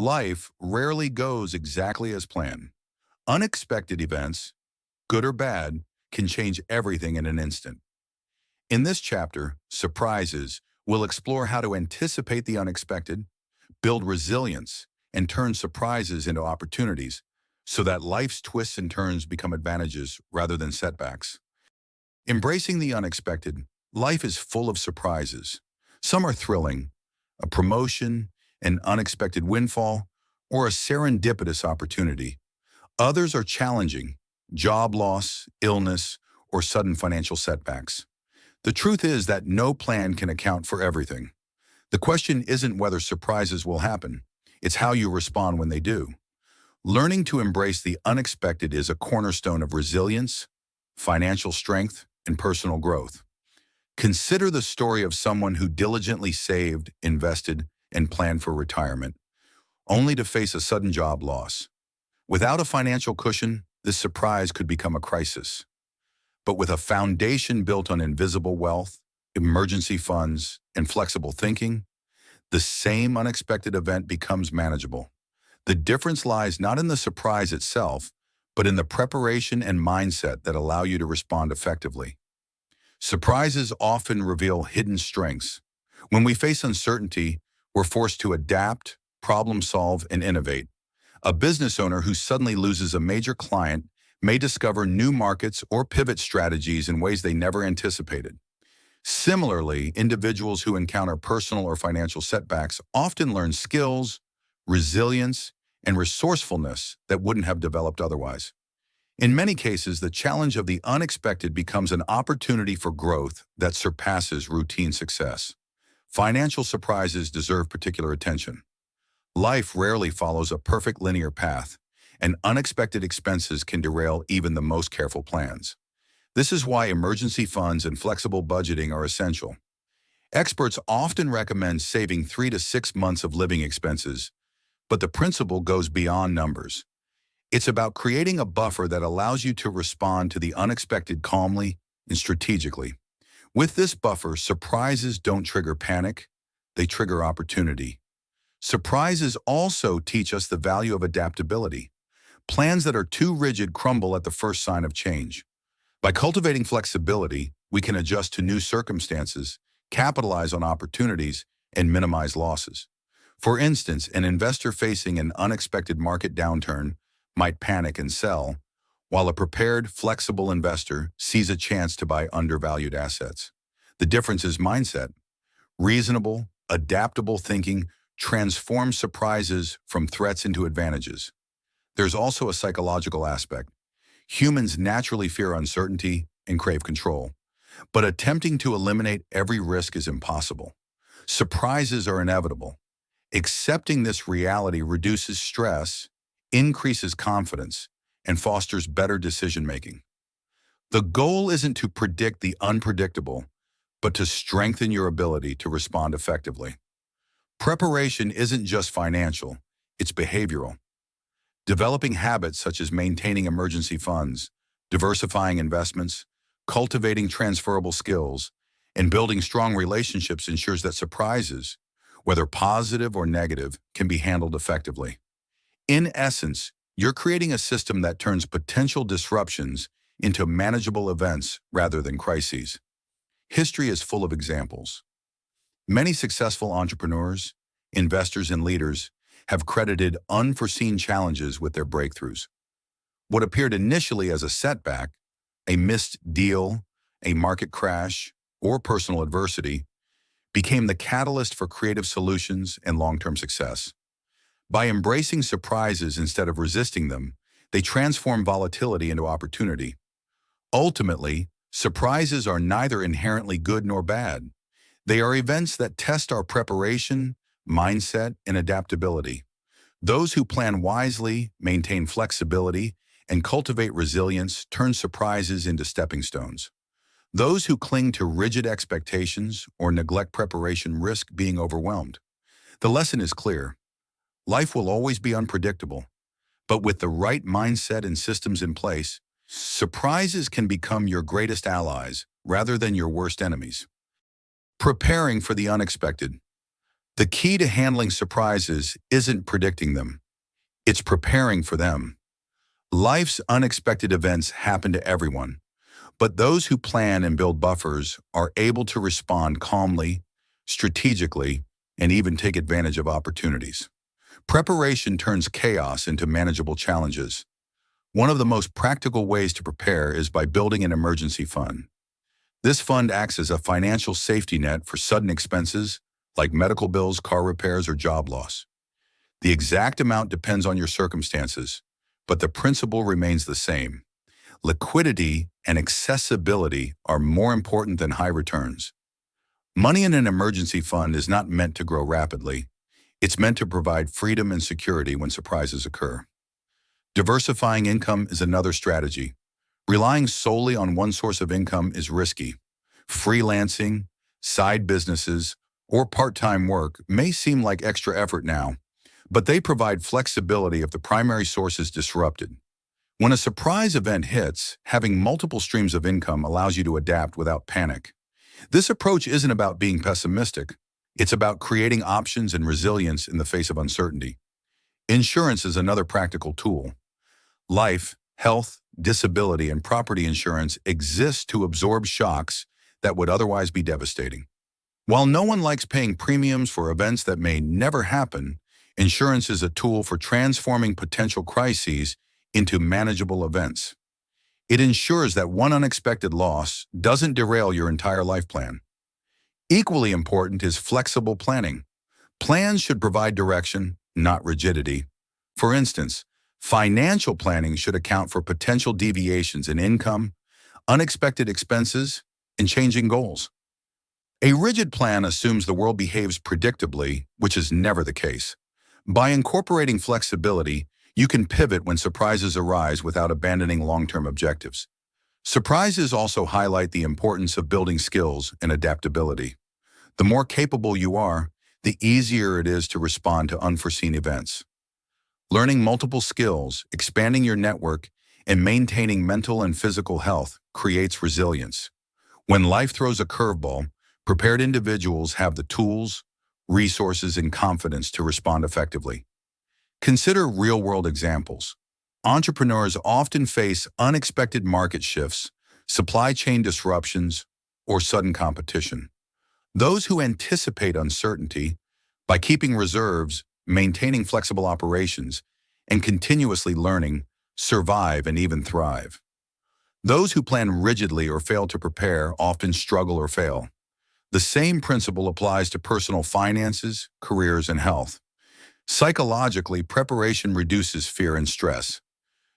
Life rarely goes exactly as planned. Unexpected events, good or bad, can change everything in an instant. In this chapter, Surprises, we'll explore how to anticipate the unexpected, build resilience, and turn surprises into opportunities so that life's twists and turns become advantages rather than setbacks. Embracing the unexpected, life is full of surprises. Some are thrilling, a promotion, an unexpected windfall, or a serendipitous opportunity. Others are challenging, job loss, illness, or sudden financial setbacks. The truth is that no plan can account for everything. The question isn't whether surprises will happen, it's how you respond when they do. Learning to embrace the unexpected is a cornerstone of resilience, financial strength, and personal growth. Consider the story of someone who diligently saved, invested, and planned for retirement, only to face a sudden job loss. Without a financial cushion, this surprise could become a crisis. But with a foundation built on invisible wealth, emergency funds, and flexible thinking, the same unexpected event becomes manageable. The difference lies not in the surprise itself, but in the preparation and mindset that allow you to respond effectively. Surprises often reveal hidden strengths. When we face uncertainty, we're forced to adapt, problem solve, and innovate. A business owner who suddenly loses a major client may discover new markets or pivot strategies in ways they never anticipated. Similarly, individuals who encounter personal or financial setbacks often learn skills, resilience, and resourcefulness that wouldn't have developed otherwise. In many cases, the challenge of the unexpected becomes an opportunity for growth that surpasses routine success. Financial surprises deserve particular attention. Life rarely follows a perfect linear path, and unexpected expenses can derail even the most careful plans. This is why emergency funds and flexible budgeting are essential. Experts often recommend saving 3 to 6 months of living expenses, but the principle goes beyond numbers. It's about creating a buffer that allows you to respond to the unexpected calmly and strategically. With this buffer, surprises don't trigger panic, they trigger opportunity. Surprises also teach us the value of adaptability. Plans that are too rigid crumble at the first sign of change. By cultivating flexibility, we can adjust to new circumstances, capitalize on opportunities, and minimize losses. For instance, an investor facing an unexpected market downturn might panic and sell, while a prepared, flexible investor sees a chance to buy undervalued assets. The difference is mindset. Reasonable, adaptable thinking transforms surprises from threats into advantages. There's also a psychological aspect. Humans naturally fear uncertainty and crave control, but attempting to eliminate every risk is impossible. Surprises are inevitable. Accepting this reality reduces stress, increases confidence, and fosters better decision-making. The goal isn't to predict the unpredictable, but to strengthen your ability to respond effectively. Preparation isn't just financial, it's behavioral. Developing habits such as maintaining emergency funds, diversifying investments, cultivating transferable skills, and building strong relationships ensures that surprises, whether positive or negative, can be handled effectively. In essence, you're creating a system that turns potential disruptions into manageable events rather than crises. History is full of examples. Many successful entrepreneurs, investors, and leaders have credited unforeseen challenges with their breakthroughs. What appeared initially as a setback, a missed deal, a market crash, or personal adversity, became the catalyst for creative solutions and long-term success. By embracing surprises instead of resisting them, they transform volatility into opportunity. Ultimately, surprises are neither inherently good nor bad. They are events that test our preparation, mindset, and adaptability. Those who plan wisely, maintain flexibility, and cultivate resilience turn surprises into stepping stones. Those who cling to rigid expectations or neglect preparation risk being overwhelmed. The lesson is clear. Life will always be unpredictable, but with the right mindset and systems in place, surprises can become your greatest allies rather than your worst enemies. Preparing for the unexpected. The key to handling surprises isn't predicting them, it's preparing for them. Life's unexpected events happen to everyone, but those who plan and build buffers are able to respond calmly, strategically, and even take advantage of opportunities. Preparation turns chaos into manageable challenges. One of the most practical ways to prepare is by building an emergency fund. This fund acts as a financial safety net for sudden expenses like medical bills, car repairs, or job loss. The exact amount depends on your circumstances, but the principle remains the same. Liquidity and accessibility are more important than high returns. Money in an emergency fund is not meant to grow rapidly. It's meant to provide freedom and security when surprises occur. Diversifying income is another strategy. Relying solely on one source of income is risky. Freelancing, side businesses, or part-time work may seem like extra effort now, but they provide flexibility if the primary source is disrupted. When a surprise event hits, having multiple streams of income allows you to adapt without panic. This approach isn't about being pessimistic. It's about creating options and resilience in the face of uncertainty. Insurance is another practical tool. Life, health, disability, and property insurance exist to absorb shocks that would otherwise be devastating. While no one likes paying premiums for events that may never happen, insurance is a tool for transforming potential crises into manageable events. It ensures that one unexpected loss doesn't derail your entire life plan. Equally important is flexible planning. Plans should provide direction, not rigidity. For instance, financial planning should account for potential deviations in income, unexpected expenses, and changing goals. A rigid plan assumes the world behaves predictably, which is never the case. By incorporating flexibility, you can pivot when surprises arise without abandoning long-term objectives. Surprises also highlight the importance of building skills and adaptability. The more capable you are, the easier it is to respond to unforeseen events. Learning multiple skills, expanding your network, and maintaining mental and physical health creates resilience. When life throws a curveball, prepared individuals have the tools, resources, and confidence to respond effectively. Consider real-world examples. Entrepreneurs often face unexpected market shifts, supply chain disruptions, or sudden competition. Those who anticipate uncertainty by keeping reserves, maintaining flexible operations, and continuously learning survive and even thrive. Those who plan rigidly or fail to prepare often struggle or fail. The same principle applies to personal finances, careers, and health. Psychologically, preparation reduces fear and stress.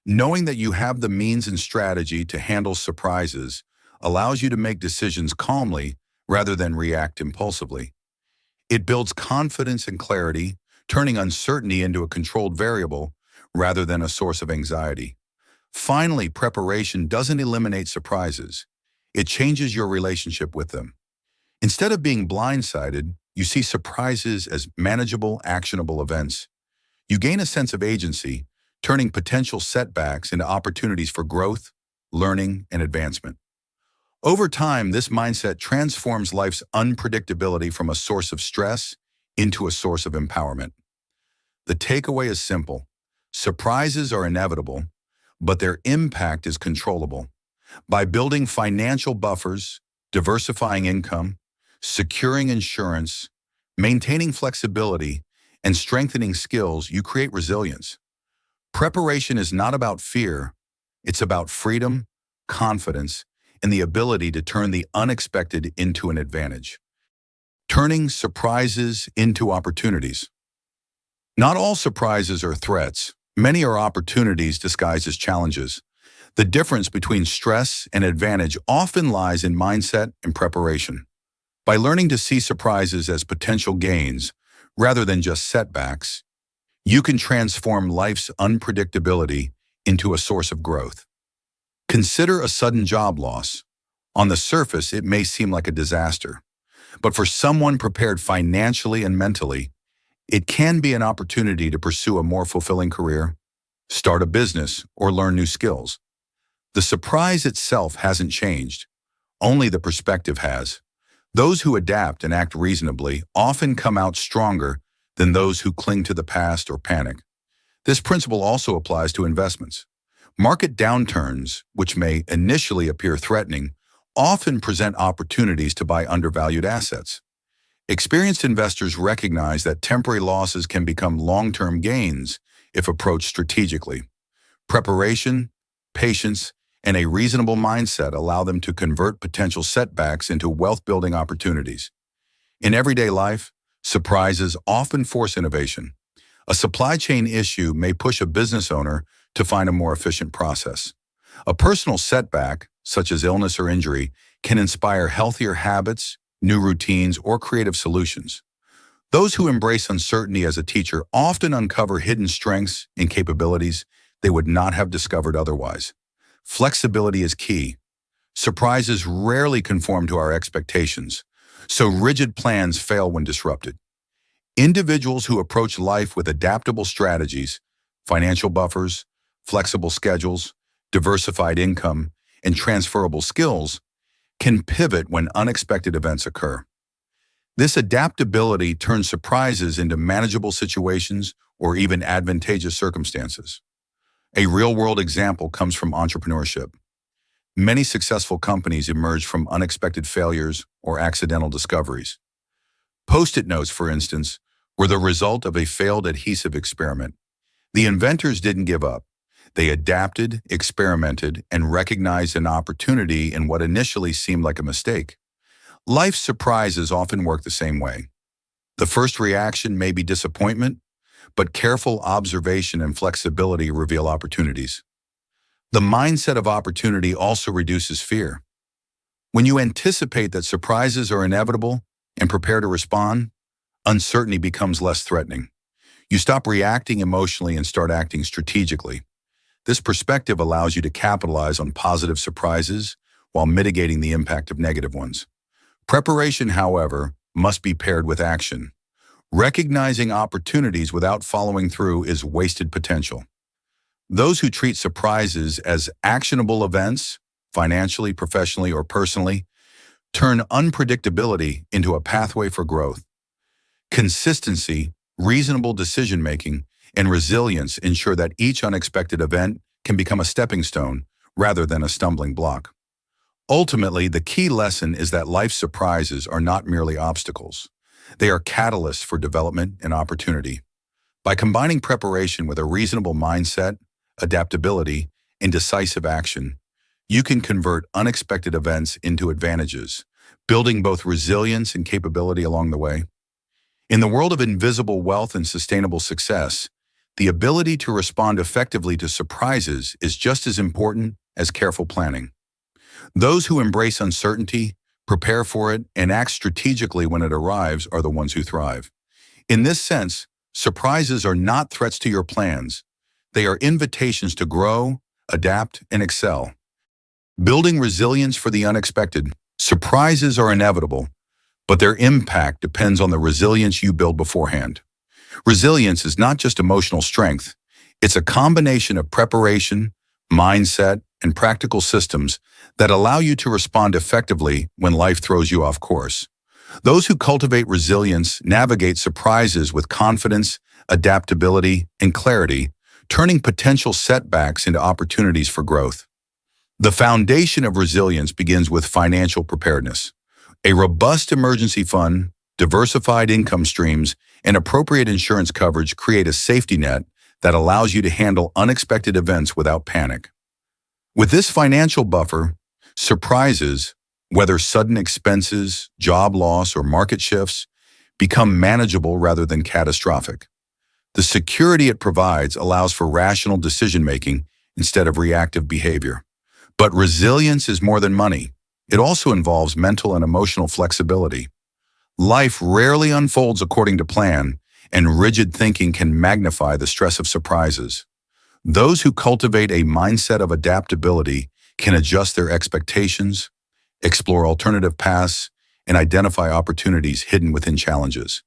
Knowing that you have the means and strategy to handle surprises allows you to make decisions calmly rather than react impulsively. It builds confidence and clarity, turning uncertainty into a controlled variable rather than a source of anxiety. Finally, preparation doesn't eliminate surprises. It changes your relationship with them. Instead of being blindsided, you see surprises as manageable, actionable events. You gain a sense of agency, turning potential setbacks into opportunities for growth, learning, and advancement. Over time, this mindset transforms life's unpredictability from a source of stress into a source of empowerment. The takeaway is simple. Surprises are inevitable, but their impact is controllable. By building financial buffers, diversifying income, securing insurance, maintaining flexibility, and strengthening skills, you create resilience. Preparation is not about fear. It's about freedom, confidence, and the ability to turn the unexpected into an advantage. Turning surprises into opportunities. Not all surprises are threats. Many are opportunities disguised as challenges. The difference between stress and advantage often lies in mindset and preparation. By learning to see surprises as potential gains rather than just setbacks, you can transform life's unpredictability into a source of growth. Consider a sudden job loss. On the surface, it may seem like a disaster, but for someone prepared financially and mentally, it can be an opportunity to pursue a more fulfilling career, start a business, or learn new skills. The surprise itself hasn't changed, only the perspective has. Those who adapt and act reasonably often come out stronger than those who cling to the past or panic. This principle also applies to investments. Market downturns, which may initially appear threatening, often present opportunities to buy undervalued assets. Experienced investors recognize that temporary losses can become long-term gains if approached strategically. Preparation, patience, and a reasonable mindset allow them to convert potential setbacks into wealth-building opportunities. In everyday life, surprises often force innovation. A supply chain issue may push a business owner to find a more efficient process. A personal setback, such as illness or injury, can inspire healthier habits, new routines, or creative solutions. Those who embrace uncertainty as a teacher often uncover hidden strengths and capabilities they would not have discovered otherwise. Flexibility is key. Surprises rarely conform to our expectations, so rigid plans fail when disrupted. Individuals who approach life with adaptable strategies, financial buffers, flexible schedules, diversified income, and transferable skills can pivot when unexpected events occur. This adaptability turns surprises into manageable situations or even advantageous circumstances. A real-world example comes from entrepreneurship. Many successful companies emerge from unexpected failures or accidental discoveries. Post-it notes, for instance, were the result of a failed adhesive experiment. The inventors didn't give up. They adapted, experimented, and recognized an opportunity in what initially seemed like a mistake. Life's surprises often work the same way. The first reaction may be disappointment, but careful observation and flexibility reveal opportunities. The mindset of opportunity also reduces fear. When you anticipate that surprises are inevitable and prepare to respond, uncertainty becomes less threatening. You stop reacting emotionally and start acting strategically. This perspective allows you to capitalize on positive surprises while mitigating the impact of negative ones. Preparation, however, must be paired with action. Recognizing opportunities without following through is wasted potential. Those who treat surprises as actionable events, financially, professionally, or personally, turn unpredictability into a pathway for growth. Consistency, reasonable decision-making, and resilience ensure that each unexpected event can become a stepping stone rather than a stumbling block. Ultimately, the key lesson is that life's surprises are not merely obstacles. They are catalysts for development and opportunity. By combining preparation with a reasonable mindset, adaptability, and decisive action, you can convert unexpected events into advantages, building both resilience and capability along the way. In the world of invisible wealth and sustainable success, the ability to respond effectively to surprises is just as important as careful planning. Those who embrace uncertainty, prepare for it, and act strategically when it arrives are the ones who thrive. In this sense, surprises are not threats to your plans. They are invitations to grow, adapt, and excel. Building resilience for the unexpected, surprises are inevitable, but their impact depends on the resilience you build beforehand. Resilience is not just emotional strength. It's a combination of preparation, mindset, and practical systems that allow you to respond effectively when life throws you off course. Those who cultivate resilience navigate surprises with confidence, adaptability, and clarity, turning potential setbacks into opportunities for growth. The foundation of resilience begins with financial preparedness. A robust emergency fund, diversified income streams, and appropriate insurance coverage create a safety net that allows you to handle unexpected events without panic. With this financial buffer, surprises, whether sudden expenses, job loss, or market shifts, become manageable rather than catastrophic. The security it provides allows for rational decision-making instead of reactive behavior. But resilience is more than money. It also involves mental and emotional flexibility. Life rarely unfolds according to plan, and rigid thinking can magnify the stress of surprises. Those who cultivate a mindset of adaptability can adjust their expectations, explore alternative paths, and identify opportunities hidden within challenges.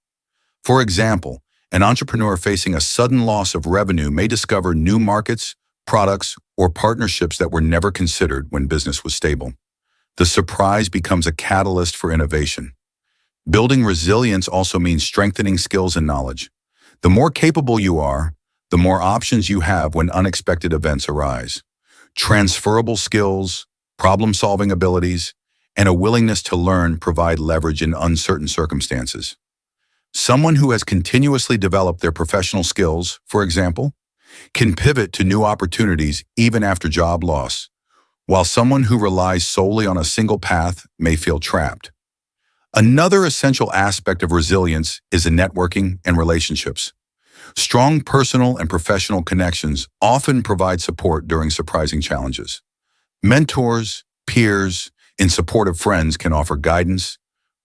For example, an entrepreneur facing a sudden loss of revenue may discover new markets, products, or partnerships that were never considered when business was stable. The surprise becomes a catalyst for innovation. Building resilience also means strengthening skills and knowledge. The more capable you are, the more options you have when unexpected events arise. Transferable skills, problem-solving abilities, and a willingness to learn provide leverage in uncertain circumstances. Someone who has continuously developed their professional skills, for example, can pivot to new opportunities even after job loss, while someone who relies solely on a single path may feel trapped. Another essential aspect of resilience is in networking and relationships. Strong personal and professional connections often provide support during surprising challenges. Mentors, peers, and supportive friends can offer guidance,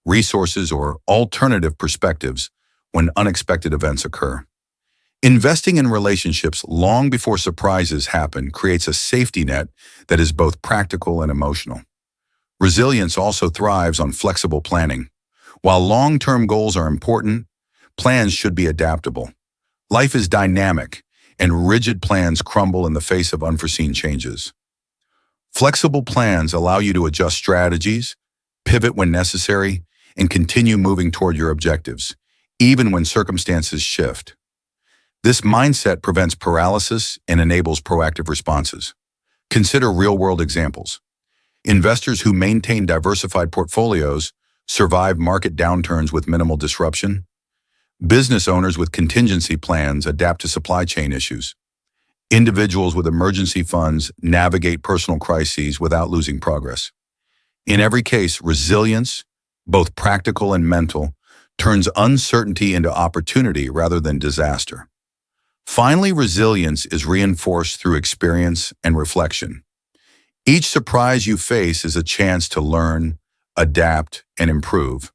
resources, or alternative perspectives when unexpected events occur. Investing in relationships long before surprises happen creates a safety net that is both practical and emotional. Resilience also thrives on flexible planning. While long-term goals are important, plans should be adaptable. Life is dynamic, and rigid plans crumble in the face of unforeseen changes. Flexible plans allow you to adjust strategies, pivot when necessary, and continue moving toward your objectives, even when circumstances shift. This mindset prevents paralysis and enables proactive responses. Consider real-world examples. Investors who maintain diversified portfolios survive market downturns with minimal disruption. Business owners with contingency plans adapt to supply chain issues. Individuals with emergency funds navigate personal crises without losing progress. In every case, resilience, both practical and mental, turns uncertainty into opportunity rather than disaster. Finally, resilience is reinforced through experience and reflection. Each surprise you face is a chance to learn, adapt, and improve.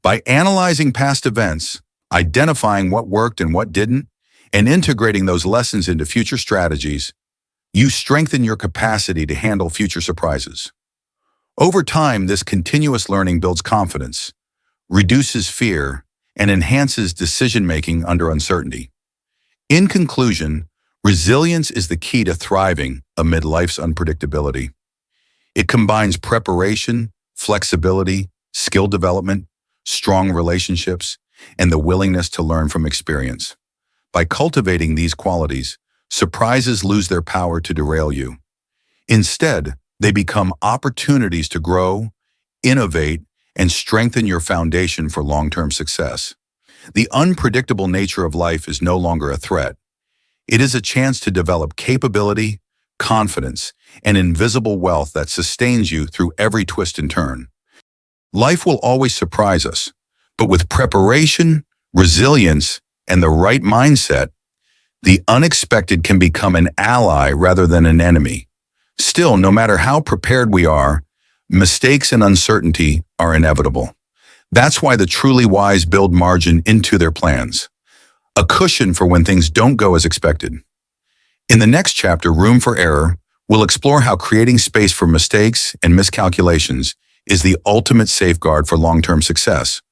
By analyzing past events, identifying what worked and what didn't, and integrating those lessons into future strategies, you strengthen your capacity to handle future surprises. Over time, this continuous learning builds confidence, reduces fear, and enhances decision-making under uncertainty. In conclusion, resilience is the key to thriving amid life's unpredictability. It combines preparation, flexibility, skill development, strong relationships, and the willingness to learn from experience. By cultivating these qualities, surprises lose their power to derail you. Instead, they become opportunities to grow, innovate, and strengthen your foundation for long-term success. The unpredictable nature of life is no longer a threat. It is a chance to develop capability, confidence, and invisible wealth that sustains you through every twist and turn. Life will always surprise us, but with preparation, resilience, and the right mindset, the unexpected can become an ally rather than an enemy. Still, no matter how prepared we are, mistakes and uncertainty are inevitable. That's why the truly wise build margin into their plans, a cushion for when things don't go as expected. In the next chapter, Room for Error, we'll explore how creating space for mistakes and miscalculations is the ultimate safeguard for long-term success.